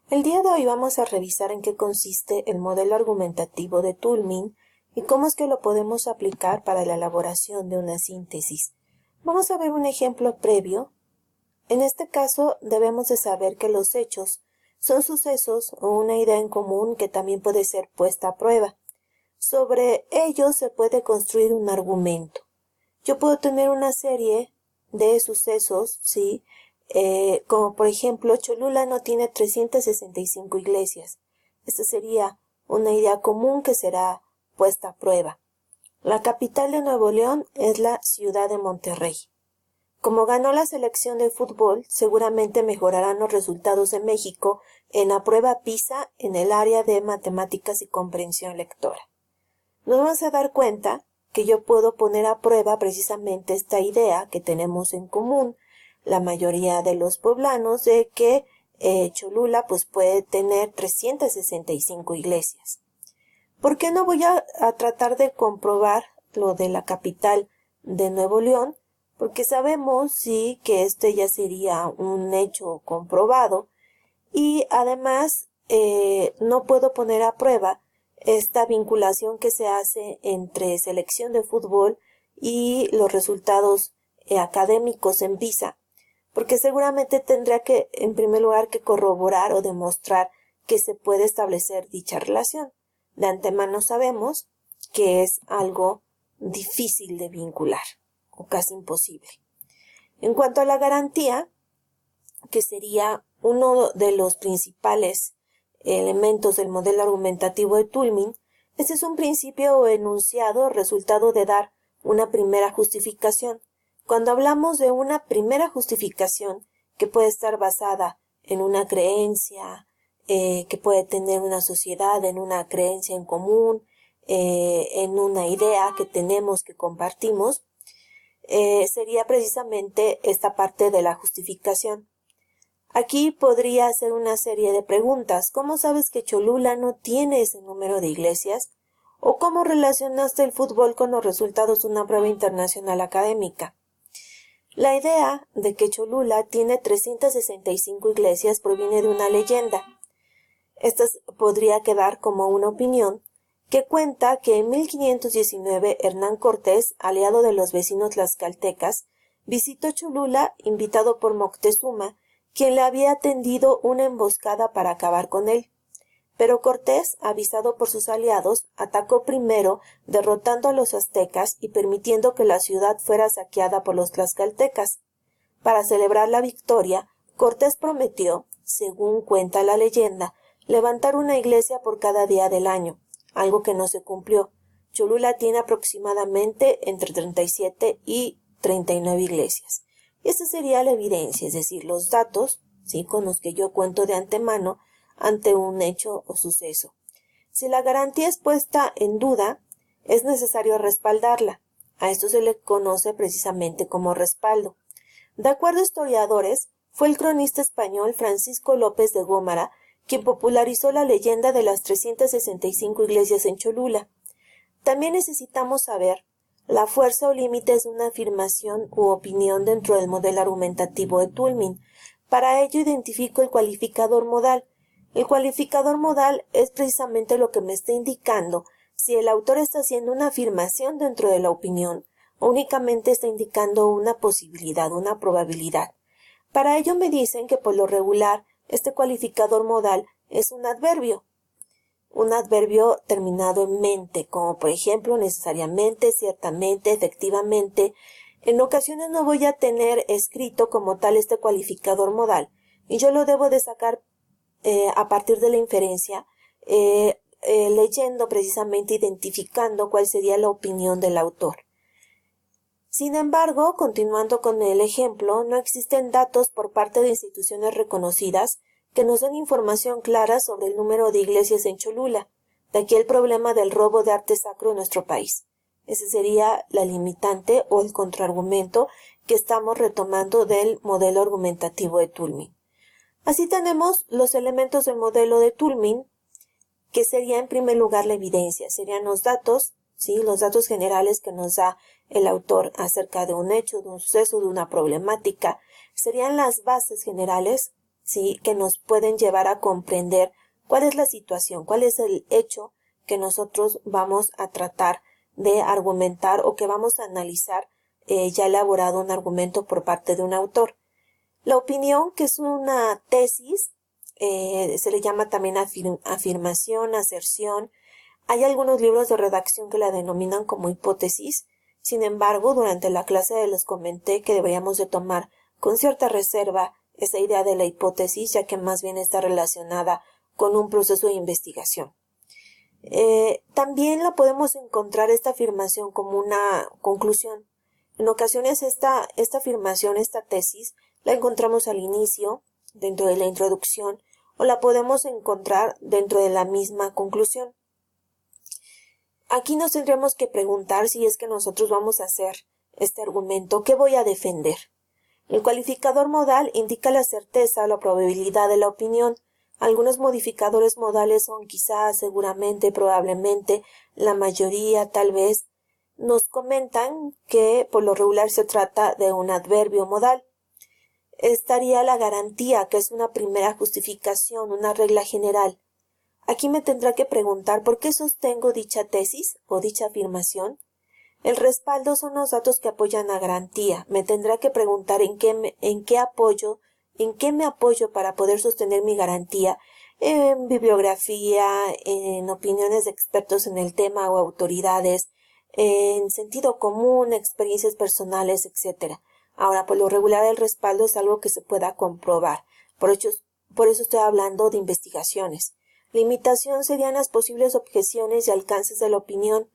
El día de hoy vamos a revisar en qué consiste el modelo argumentativo de Toulmin y cómo es que lo podemos aplicar para la elaboración de una síntesis. Vamos a ver un ejemplo previo. En este caso debemos de saber que los hechos son sucesos o una idea en común que también puede ser puesta a prueba. Sobre ellos se puede construir un argumento. Yo puedo tener una serie de sucesos, ¿sí? Como por ejemplo, Cholula no tiene 365 iglesias. Esta sería una idea común que será puesta a prueba. La capital de Nuevo León es la ciudad de Monterrey. Como ganó la selección de fútbol, seguramente mejorarán los resultados de México en la prueba PISA en el área de matemáticas y comprensión lectora. Nos vamos a dar cuenta que yo puedo poner a prueba precisamente esta idea que tenemos en común la mayoría de los poblanos de que Cholula pues puede tener 365 iglesias. ¿Por qué no voy a tratar de comprobar lo de la capital de Nuevo León? Porque sabemos sí que este ya sería un hecho comprobado y además no puedo poner a prueba esta vinculación que se hace entre selección de fútbol y los resultados académicos en PISA, porque seguramente tendría que, en primer lugar, que corroborar o demostrar que se puede establecer dicha relación. De antemano sabemos que es algo difícil de vincular o casi imposible. En cuanto a la garantía, que sería uno de los principales elementos del modelo argumentativo de Toulmin, este es un principio o enunciado resultado de dar una primera justificación. Cuando hablamos de una primera justificación que puede estar basada en una creencia, que puede tener una sociedad, en una creencia en común, en una idea que tenemos, que compartimos, sería precisamente esta parte de la justificación. Aquí podría hacer una serie de preguntas. ¿Cómo sabes que Cholula no tiene ese número de iglesias? ¿O cómo relacionaste el fútbol con los resultados de una prueba internacional académica? La idea de que Cholula tiene 365 iglesias proviene de una leyenda. Esta podría quedar como una opinión que cuenta que en 1519 Hernán Cortés, aliado de los vecinos tlaxcaltecas, visitó Cholula invitado por Moctezuma, quien le había tendido una emboscada para acabar con él. Pero Cortés, avisado por sus aliados, atacó primero, derrotando a los aztecas y permitiendo que la ciudad fuera saqueada por los tlaxcaltecas. Para celebrar la victoria, Cortés prometió, según cuenta la leyenda, levantar una iglesia por cada día del año, algo que no se cumplió. Cholula tiene aproximadamente entre 37 y 39 iglesias. Esta sería la evidencia, es decir, los datos, ¿sí?, con los que yo cuento de antemano ante un hecho o suceso. Si la garantía es puesta en duda, es necesario respaldarla. A esto se le conoce precisamente como respaldo. De acuerdo a historiadores, fue el cronista español Francisco López de Gómara quien popularizó la leyenda de las 365 iglesias en Cholula. También necesitamos saber la fuerza o límites de una afirmación u opinión dentro del modelo argumentativo de Toulmin. Para ello identifico el cualificador modal. El cualificador modal es precisamente lo que me está indicando si el autor está haciendo una afirmación dentro de la opinión o únicamente está indicando una posibilidad, una probabilidad. Para ello me dicen que por lo regular este cualificador modal es un adverbio terminado en mente, como por ejemplo necesariamente, ciertamente, efectivamente. En ocasiones no voy a tener escrito como tal este cualificador modal y yo lo debo de sacar a partir de la inferencia, leyendo precisamente, identificando cuál sería la opinión del autor. Sin embargo, continuando con el ejemplo, no existen datos por parte de instituciones reconocidas que nos den información clara sobre el número de iglesias en Cholula. De aquí el problema del robo de arte sacro en nuestro país. Ese sería la limitante o el contraargumento que estamos retomando del modelo argumentativo de Toulmin. Así tenemos los elementos del modelo de Toulmin, que sería en primer lugar la evidencia, serían los datos, ¿sí?, los datos generales que nos da el autor acerca de un hecho, de un suceso, de una problemática, serían las bases generales, ¿sí?, que nos pueden llevar a comprender cuál es la situación, cuál es el hecho que nosotros vamos a tratar de argumentar o que vamos a analizar ya elaborado un argumento por parte de un autor. La opinión, que es una tesis, se le llama también afirmación, aserción. Hay algunos libros de redacción que la denominan como hipótesis. Sin embargo, durante la clase les comenté que deberíamos de tomar con cierta reserva esa idea de la hipótesis, ya que más bien está relacionada con un proceso de investigación. También la podemos encontrar esta afirmación como una conclusión. En ocasiones esta afirmación, esta tesis, la encontramos al inicio, dentro de la introducción, o la podemos encontrar dentro de la misma conclusión. Aquí nos tendremos que preguntar si es que nosotros vamos a hacer este argumento, ¿qué voy a defender? El cualificador modal indica la certeza o la probabilidad de la opinión. Algunos modificadores modales son quizás, seguramente, probablemente, la mayoría, tal vez. Nos comentan que por lo regular se trata de un adverbio modal. Estaría la garantía, que es una primera justificación, una regla general. Aquí me tendrá que preguntar por qué sostengo dicha tesis o dicha afirmación. El respaldo son los datos que apoyan la garantía. Me tendrá que preguntar en qué me apoyo para poder sostener mi garantía, en bibliografía, en opiniones de expertos en el tema o autoridades, en sentido común, experiencias personales, etc. Ahora, por lo regular, el respaldo es algo que se pueda comprobar. Por eso estoy hablando de investigaciones. Limitación serían las posibles objeciones y alcances de la opinión.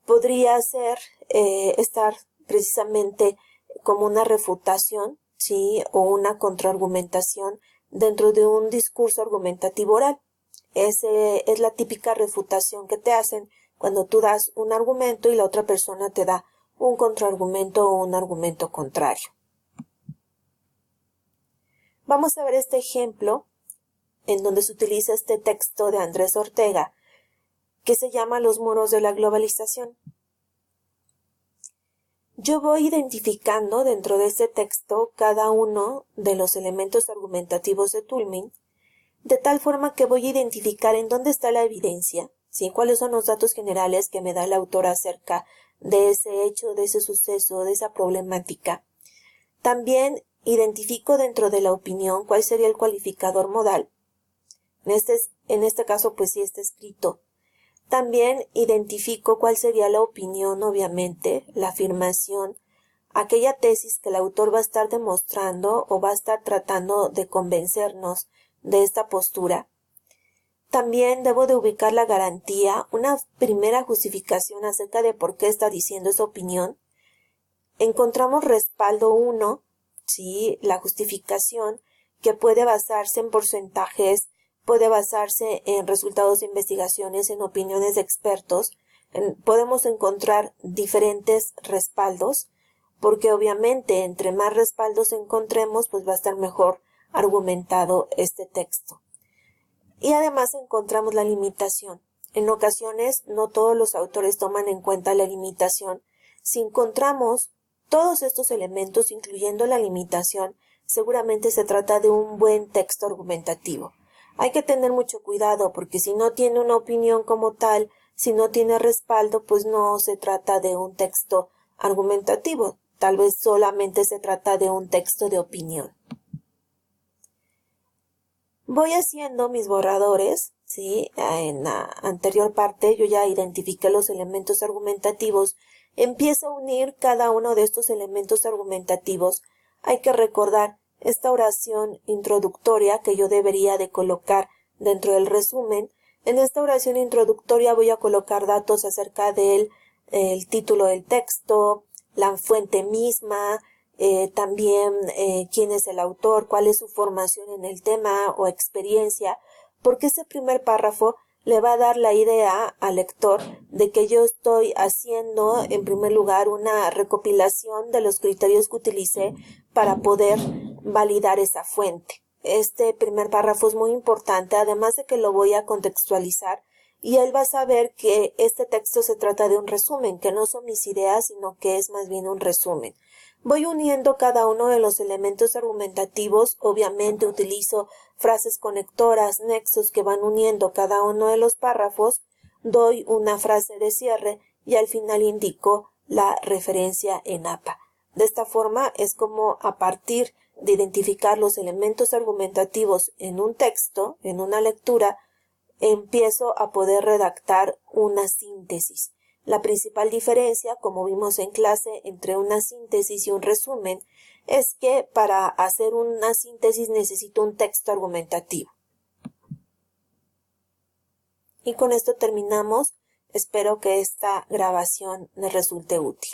Podría ser estar precisamente como una refutación, ¿sí?, o una contraargumentación dentro de un discurso argumentativo oral. Es la típica refutación que te hacen cuando tú das un argumento y la otra persona te da un contraargumento o un argumento contrario. Vamos a ver este ejemplo en donde se utiliza este texto de Andrés Ortega, que se llama Los muros de la globalización. Yo voy identificando dentro de este texto cada uno de los elementos argumentativos de Toulmin, de tal forma que voy a identificar en dónde está la evidencia, ¿sí?, cuáles son los datos generales que me da el autor acerca de ese hecho, de ese suceso, de esa problemática. También identifico dentro de la opinión cuál sería el cualificador modal. En este caso, pues sí está escrito. También identifico cuál sería la opinión, obviamente, la afirmación, aquella tesis que el autor va a estar demostrando o va a estar tratando de convencernos de esta postura. También debo de ubicar la garantía, una primera justificación acerca de por qué está diciendo esa opinión. Encontramos respaldo 1, ¿sí?, la justificación, que puede basarse en porcentajes, puede basarse en resultados de investigaciones, en opiniones de expertos. Podemos encontrar diferentes respaldos, porque obviamente entre más respaldos encontremos, pues va a estar mejor argumentado este texto. Y además encontramos la limitación. En ocasiones no todos los autores toman en cuenta la limitación. Si encontramos todos estos elementos, incluyendo la limitación, seguramente se trata de un buen texto argumentativo. Hay que tener mucho cuidado porque si no tiene una opinión como tal, si no tiene respaldo, pues no se trata de un texto argumentativo. Tal vez solamente se trata de un texto de opinión. Voy haciendo mis borradores, ¿sí? En la anterior parte yo ya identifiqué los elementos argumentativos. Empiezo a unir cada uno de estos elementos argumentativos. Hay que recordar esta oración introductoria que yo debería de colocar dentro del resumen. En esta oración introductoria voy a colocar datos acerca del título del texto, la fuente misma, también quién es el autor, cuál es su formación en el tema o experiencia, porque ese primer párrafo le va a dar la idea al lector de que yo estoy haciendo, en primer lugar, una recopilación de los criterios que utilicé para poder validar esa fuente. Este primer párrafo es muy importante, además de que lo voy a contextualizar, y él va a saber que este texto se trata de un resumen, que no son mis ideas, sino que es más bien un resumen. Voy uniendo cada uno de los elementos argumentativos, obviamente utilizo frases conectoras, nexos que van uniendo cada uno de los párrafos, doy una frase de cierre y al final indico la referencia en APA. De esta forma es como a partir de identificar los elementos argumentativos en un texto, en una lectura, empiezo a poder redactar una síntesis. La principal diferencia, como vimos en clase, entre una síntesis y un resumen, es que para hacer una síntesis necesito un texto argumentativo. Y con esto terminamos. Espero que esta grabación les resulte útil.